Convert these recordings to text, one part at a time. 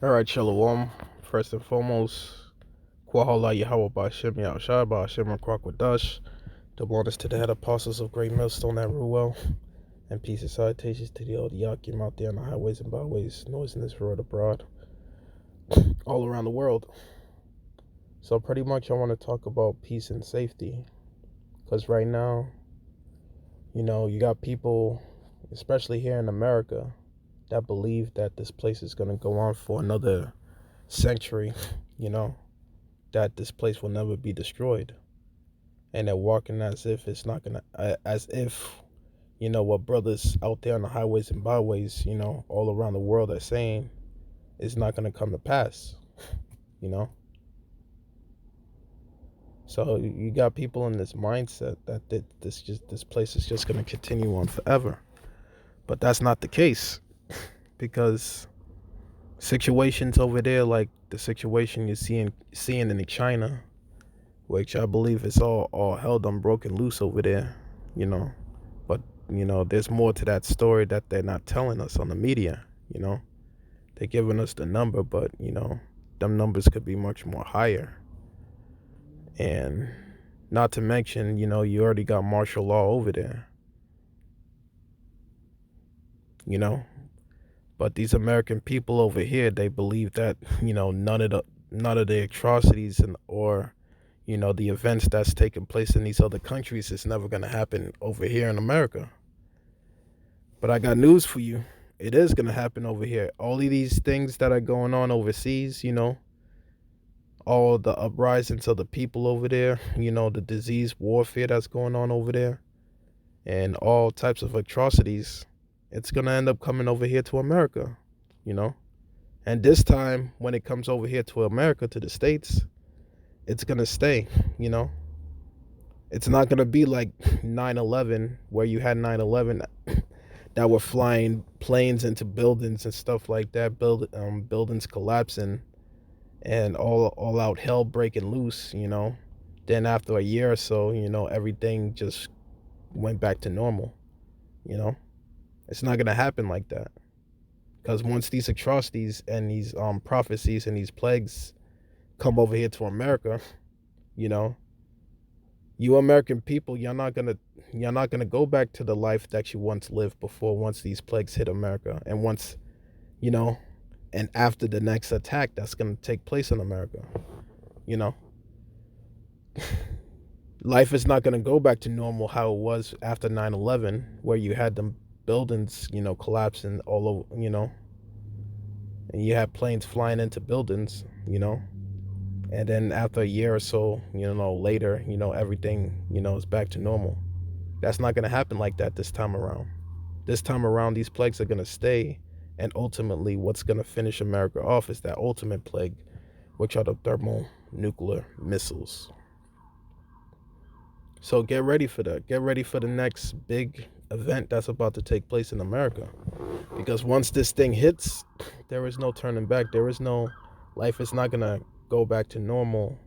All right, Shalom. First and foremost, Kwahala Yahweh Ba'Shem Yahushua Ba'Shem Rakwakwa the bonus to the head apostles of Great Millstone that rule well, and peace and salutations to the old Yakim out there on the highways and byways, noise in this road abroad, all around the world. So pretty much I want to talk about peace and safety, because right now, you got people, especially here in America, that believe that this place is going to go on for another century, you know, that this place will never be destroyed. And they're walking as if it's not gonna, as if, what brothers out there on the highways and byways, all around the world are saying is not gonna come to pass, you know. So you got people in this mindset that this place is just gonna continue on forever, but that's not the case because situations over there, like the situation you're seeing in China, which I believe is all held unbroken loose over there, you know. But there's more to that story that they're not telling us on the media. They're giving us the number, but them numbers could be much more higher. And not to mention, you already got martial law over there. You know, but these American people over here, they believe that none of the atrocities or the events that's taking place in these other countries is never going to happen over here in America. But I got news for you. It is going to happen over here. All of these things that are going on overseas, all the uprisings of the people over there, the disease warfare that's going on over there, and all types of atrocities, it's going to end up coming over here to America, you know? And this time, when it comes over here to America, to the States, it's going to stay, you know? It's not going to be like 9/11, where you had 9/11 that were flying planes into buildings and stuff like that, buildings collapsing and all out hell breaking loose, Then after a year or so, everything just went back to normal, you know. It's not gonna happen like that because once these atrocities and these prophecies and these plagues come over here to America, you know, you American people, you're not gonna go back to the life that you once lived before. Once these plagues hit America, and once you know, and after the next attack that's gonna take place in America, you know, life is not gonna go back to normal how it was after 9/11, where you had them buildings, collapsing all over, and you had planes flying into buildings, and then after a year or so, later, everything, is back to normal. That's not going to happen like that this time around. This time around, these plagues are going to stay, and ultimately what's going to finish America off is that ultimate plague, which are the thermonuclear missiles. So get ready for that. Get ready for the next big event that's about to take place in America, because once this thing hits, there is no turning back. There is no life. Is not going to go back to normal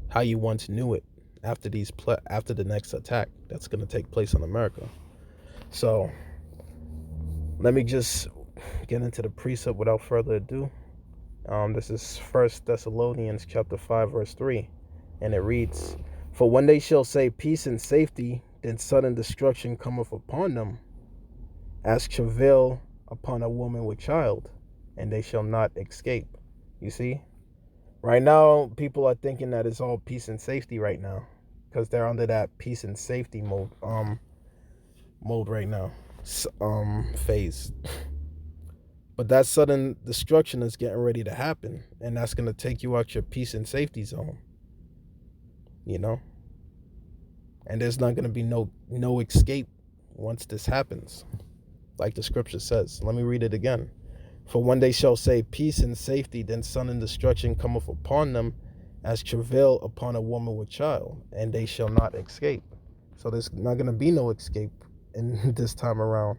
how you once knew it after after the next attack that's going to take place in America. So let me just get into the precept without further ado. This is First Thessalonians chapter 5 verse 3, and it reads, "For when they shall say peace and safety, then sudden destruction cometh upon them, as travail upon a woman with child, and they shall not escape." You see, right now people are thinking that it's all peace and safety right now, because they're under that peace and safety mode right now, phase. But that sudden destruction is getting ready to happen, and that's going to take you out your peace and safety zone, and there's not going to be no escape once this happens, like the scripture says. Let me read it again. "For when they shall say peace and safety, then sudden destruction cometh upon them, as travail upon a woman with child, and they shall not escape." So there's not going to be no escape in this time around,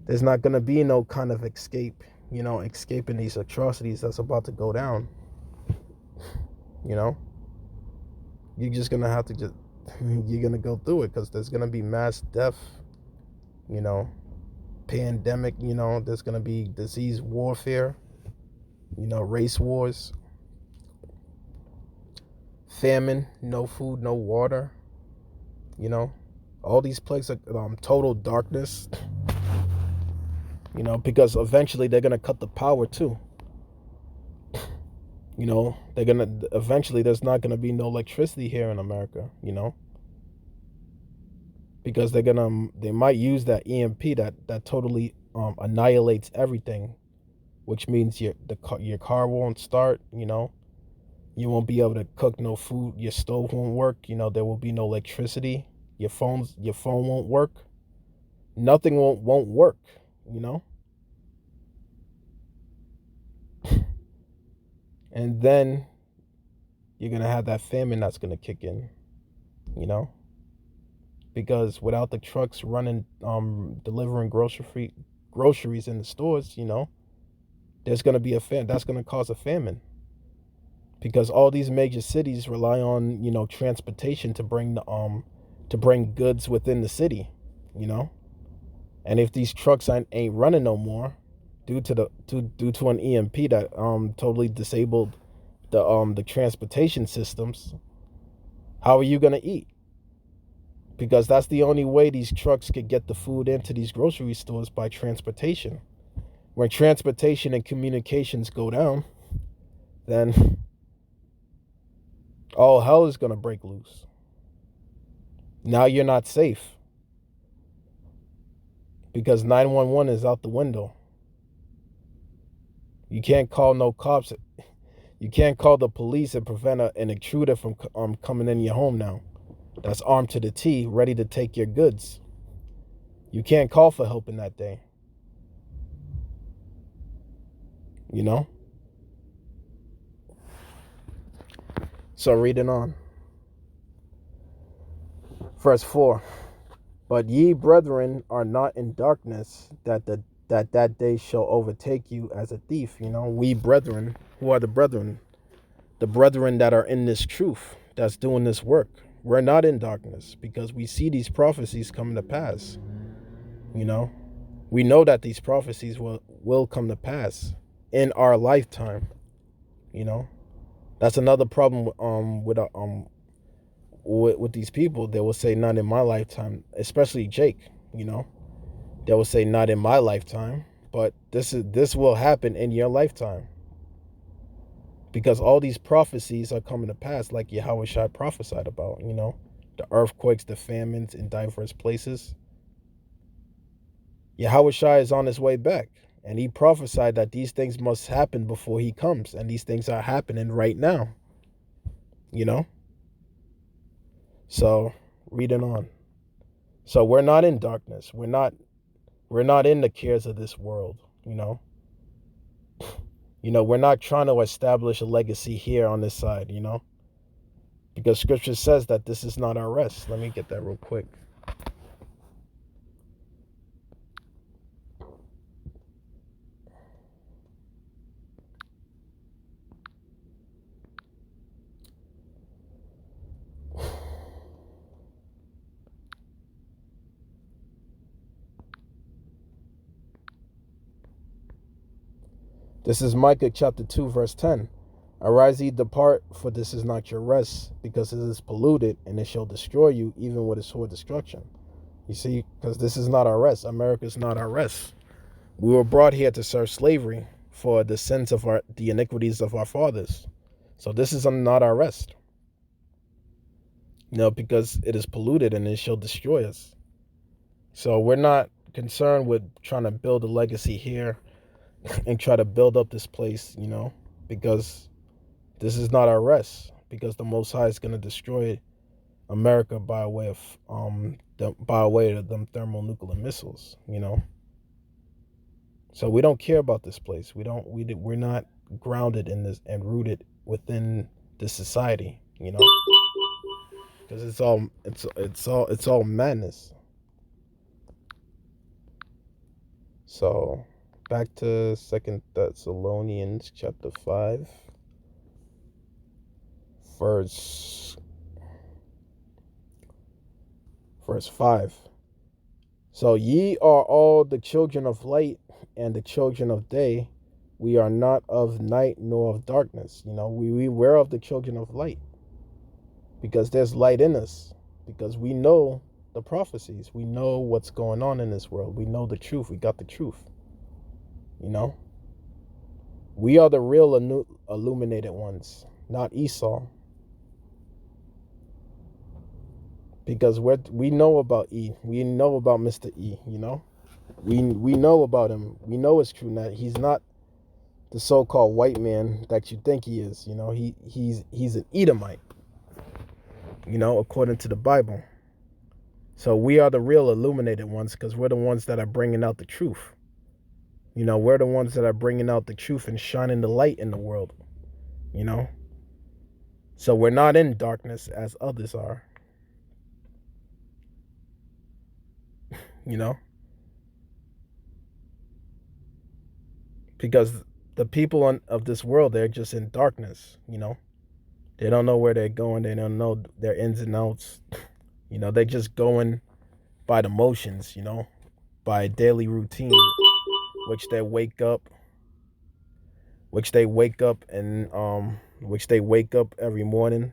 There's not going to be no kind of escape, escaping these atrocities that's about to go down, you know. You're just going to have to you're going to go through it, because there's going to be mass death, pandemic, there's going to be disease warfare, race wars, famine, no food, no water, you know, all these plagues are total darkness, because eventually they're going to cut the power too. They're going to eventually there's not going to be no electricity here in America, because they might use that EMP that totally annihilates everything, which means your car won't start, you won't be able to cook no food, your stove won't work, there will be no electricity, your phone won't work, nothing won't work, and then you're gonna have that famine that's gonna kick in, you know because without the trucks running, delivering groceries in the stores, there's gonna be a famine. That's gonna cause a famine, because all these major cities rely on, transportation to bring goods within the city, you know and if these trucks ain't running no more, due to an EMP that totally disabled the transportation systems, how are you gonna eat? Because that's the only way these trucks could get the food into these grocery stores, by transportation. When transportation and communications go down, then all hell is gonna break loose. Now you're not safe, because 911 is out the window. You can't call no cops. You can't call the police and prevent an intruder from coming in your home now. That's armed to the T, ready to take your goods. You can't call for help in that day. You know? So reading on. Verse 4. But ye, brethren, are not in darkness, that day shall overtake you as a thief. We brethren, who are the brethren? The brethren that are in this truth, that's doing this work. We're not in darkness, because we see these prophecies coming to pass. We know that these prophecies will come to pass in our lifetime. That's another problem with these people. They will say not in my lifetime, especially Jake. They will say not in my lifetime, but this will happen in your lifetime, because all these prophecies are coming to pass, like Yahushua prophesied about. The earthquakes, the famines in diverse places. Yahushua is on his way back, and he prophesied that these things must happen before he comes, and these things are happening right now. So reading on. So we're not in darkness. We're not in the cares of this world. We're not trying to establish a legacy here on this side. Because Scripture says that this is not our rest. Let me get that real quick. This is Micah chapter 2, verse 10. Arise ye, depart, for this is not your rest, because it is polluted, and it shall destroy you, even with its sword destruction. You see, because this is not our rest. America is not our rest. We were brought here to serve slavery for the sins of the iniquities of our fathers. So this is not our rest. Because it is polluted and it shall destroy us. So we're not concerned with trying to build a legacy here and try to build up this place, because this is not our rest, because the Most High is going to destroy America by way of them thermonuclear missiles, So we don't care about this place. We're not grounded in this and rooted within this society, because it's all madness. So back to 2 Thessalonians chapter 5, verse 5. So ye are all the children of light and the children of day. We are not of night nor of darkness. We're of the children of light because there's light in us, because we know the prophecies. We know what's going on in this world. We know the truth. We got the truth. We are the real illuminated ones, not Esau. Because we know about E. We know about Mr. E, We know about him. We know it's true that he's not the so-called white man that you think he is. He's an Edomite, according to the Bible. So we are the real illuminated ones because we're the ones that are bringing out the truth. We're the ones that are bringing out the truth and shining the light in the world, So we're not in darkness as others are, because the people of this world, they're just in darkness, They don't know where they're going. They don't know their ins and outs. They're just going by the motions, by daily routine, which they wake up every morning,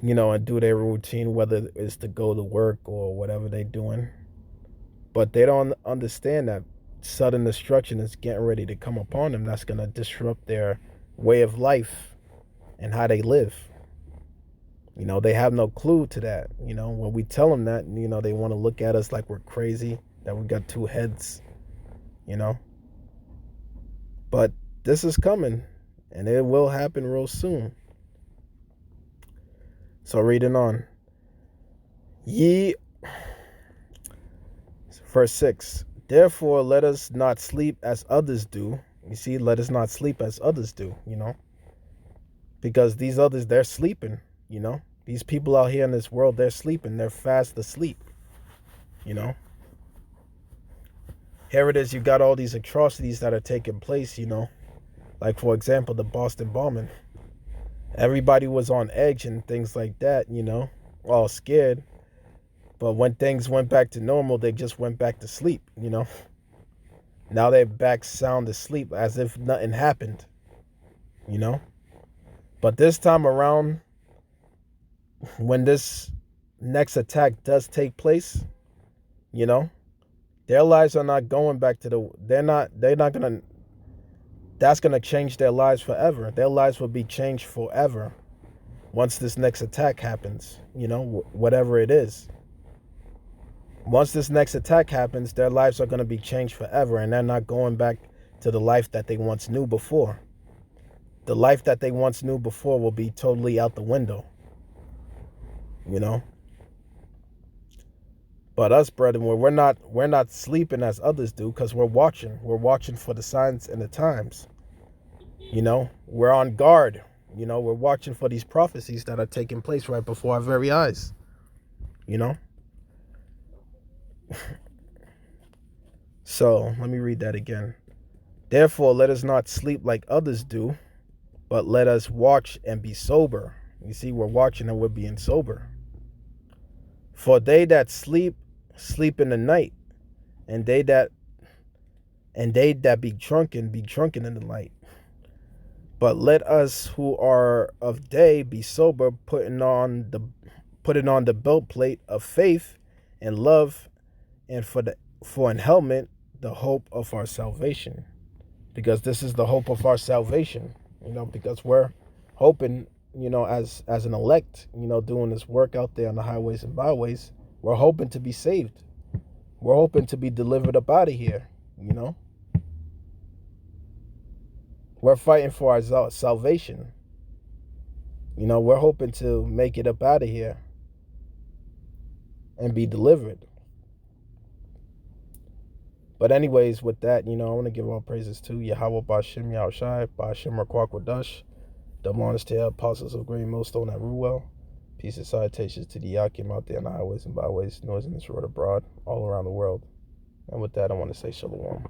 and do their routine, whether it's to go to work or whatever they're doing. But they don't understand that sudden destruction is getting ready to come upon them. That's going to disrupt their way of life and how they live. They have no clue to that. When we tell them that, they want to look at us like we're crazy, that we got two heads, But this is coming, and it will happen real soon. So reading on. Verse 6. Therefore, let us not sleep as others do. You see, let us not sleep as others do, Because these others, they're sleeping, These people out here in this world, they're sleeping. They're fast asleep, Here it is, you got all these atrocities that are taking place, Like, for example, the Boston bombing. Everybody was on edge and things like that, all scared. But when things went back to normal, they just went back to sleep, Now they're back sound asleep as if nothing happened, But this time around, when this next attack does take place, their lives are not going back to they're not going to, that's going to change their lives forever. Their lives will be changed forever once this next attack happens, whatever it is. Once this next attack happens, their lives are going to be changed forever, and they're not going back to the life that they once knew before. The life that they once knew before will be totally out the window, But us, brethren, we're not sleeping as others do, because we're watching. We're watching for the signs and the times. We're on guard. We're watching for these prophecies that are taking place right before our very eyes. So let me read that again. Therefore, let us not sleep like others do, but let us watch and be sober. You see, we're watching and we're being sober. For they that sleep in the night, and they that be drunken in the night. But let us who are of day be sober, putting on the belt plate of faith and love, and for an helmet the hope of our salvation. Because this is the hope of our salvation, because we're hoping, as an elect, doing this work out there on the highways and byways, we're hoping to be saved. We're hoping to be delivered up out of here, We're fighting for our salvation. We're hoping to make it up out of here and be delivered. But anyways, with that, I want to give all praises to Yahweh Bashim Yahushai, Bashim Rakwakwadush, the monastic apostles of Great Millstone at Ruwell. Peace and salutations to the Yakim out there on the highways and byways, noise in this road abroad, all around the world. And with that, I want to say shalom.